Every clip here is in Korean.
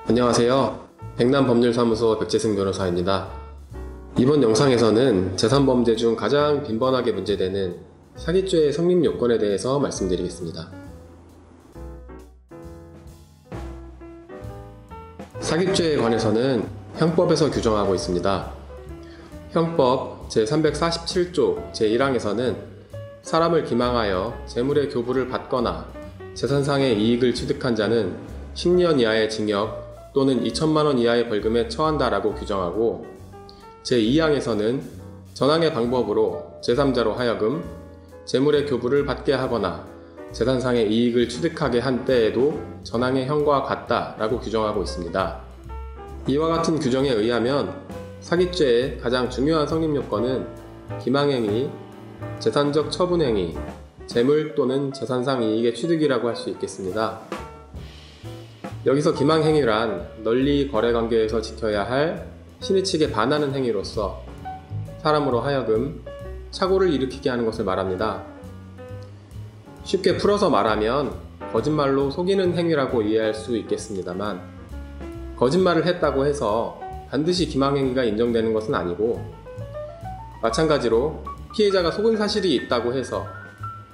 안녕하세요. 백남법률사무소 백재승 변호사입니다. 이번 영상에서는 재산범죄 중 가장 빈번하게 문제되는 사기죄의 성립 요건에 대해서 말씀드리겠습니다. 사기죄에 관해서는 형법에서 규정하고 있습니다. 형법 제347조 제1항에서는 사람을 기망하여 재물의 교부를 받거나 재산상의 이익을 취득한 자는 10년 이하의 징역 또는 2천만원 이하의 벌금에 처한다라고 규정하고, 제2항에서는 전항의 방법으로 제3자로 하여금 재물의 교부를 받게 하거나 재산상의 이익을 취득하게 한 때에도 전항의 형과 같다라고 규정하고 있습니다. 이와 같은 규정에 의하면 사기죄의 가장 중요한 성립 요건은 기망행위, 재산적 처분행위, 재물 또는 재산상 이익의 취득이라고 할 수 있겠습니다. 여기서 기망행위란 널리 거래관계에서 지켜야 할 신의 측에 반하는 행위로서 사람으로 하여금 착오를 일으키게 하는 것을 말합니다. 쉽게 풀어서 말하면 거짓말로 속이는 행위라고 이해할 수 있겠습니다만, 거짓말을 했다고 해서 반드시 기망행위가 인정되는 것은 아니고, 마찬가지로 피해자가 속은 사실이 있다고 해서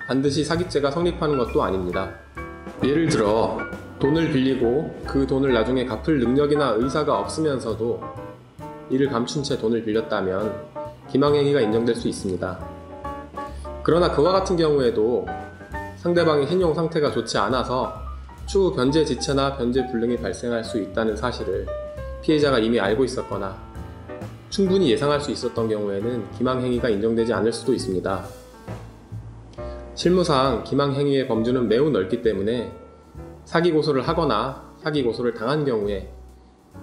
반드시 사기죄가 성립하는 것도 아닙니다. 예를 들어 돈을 빌리고 그 돈을 나중에 갚을 능력이나 의사가 없으면서도 이를 감춘 채 돈을 빌렸다면 기망행위가 인정될 수 있습니다. 그러나 그와 같은 경우에도 상대방의 신용 상태가 좋지 않아서 추후 변제 지체나 변제 불능이 발생할 수 있다는 사실을 피해자가 이미 알고 있었거나 충분히 예상할 수 있었던 경우에는 기망행위가 인정되지 않을 수도 있습니다. 실무상 기망행위의 범주는 매우 넓기 때문에 사기 고소를 하거나 사기 고소를 당한 경우에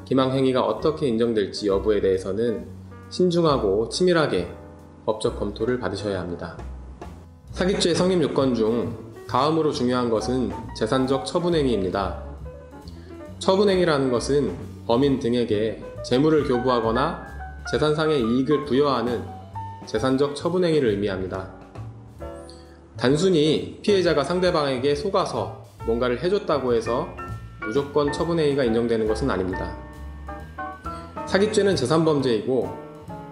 기망행위가 어떻게 인정될지 여부에 대해서는 신중하고 치밀하게 법적 검토를 받으셔야 합니다. 사기죄 성립 요건 중 다음으로 중요한 것은 재산적 처분행위입니다. 처분행위라는 것은 범인 등에게 재물을 교부하거나 재산상의 이익을 부여하는 재산적 처분행위를 의미합니다. 단순히 피해자가 상대방에게 속아서 뭔가를 해줬다고 해서 무조건 처분행위가 인정되는 것은 아닙니다. 사기죄는 재산범죄이고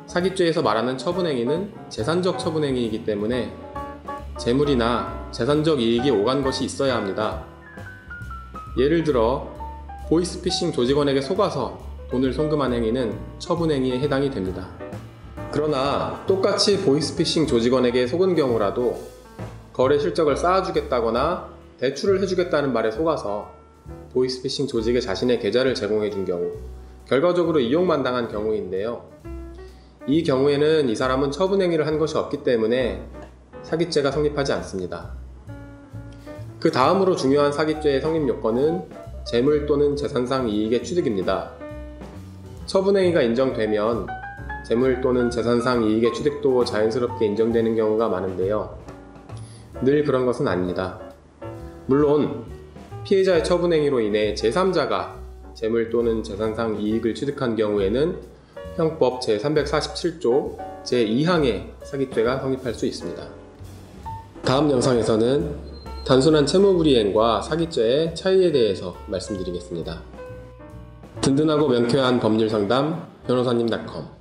사기죄에서 말하는 처분행위는 재산적 처분행위이기 때문에 재물이나 재산적 이익이 오간 것이 있어야 합니다. 예를 들어 보이스피싱 조직원에게 속아서 돈을 송금한 행위는 처분행위에 해당이 됩니다. 그러나 똑같이 보이스피싱 조직원에게 속은 경우라도 거래 실적을 쌓아주겠다거나 대출을 해주겠다는 말에 속아서 보이스피싱 조직에 자신의 계좌를 제공해준 경우, 결과적으로 이용만 당한 경우인데요. 이 경우에는 이 사람은 처분행위를 한 것이 없기 때문에 사기죄가 성립하지 않습니다. 그 다음으로 중요한 사기죄의 성립 요건은 재물 또는 재산상 이익의 취득입니다. 처분행위가 인정되면 재물 또는 재산상 이익의 취득도 자연스럽게 인정되는 경우가 많은데요. 늘 그런 것은 아닙니다. 물론 피해자의 처분행위로 인해 제3자가 재물 또는 재산상 이익을 취득한 경우에는 형법 제347조 제2항의 사기죄가 성립할 수 있습니다. 다음 영상에서는 단순한 채무불이행과 사기죄의 차이에 대해서 말씀드리겠습니다. 든든하고 명쾌한 법률상담 변호사님.com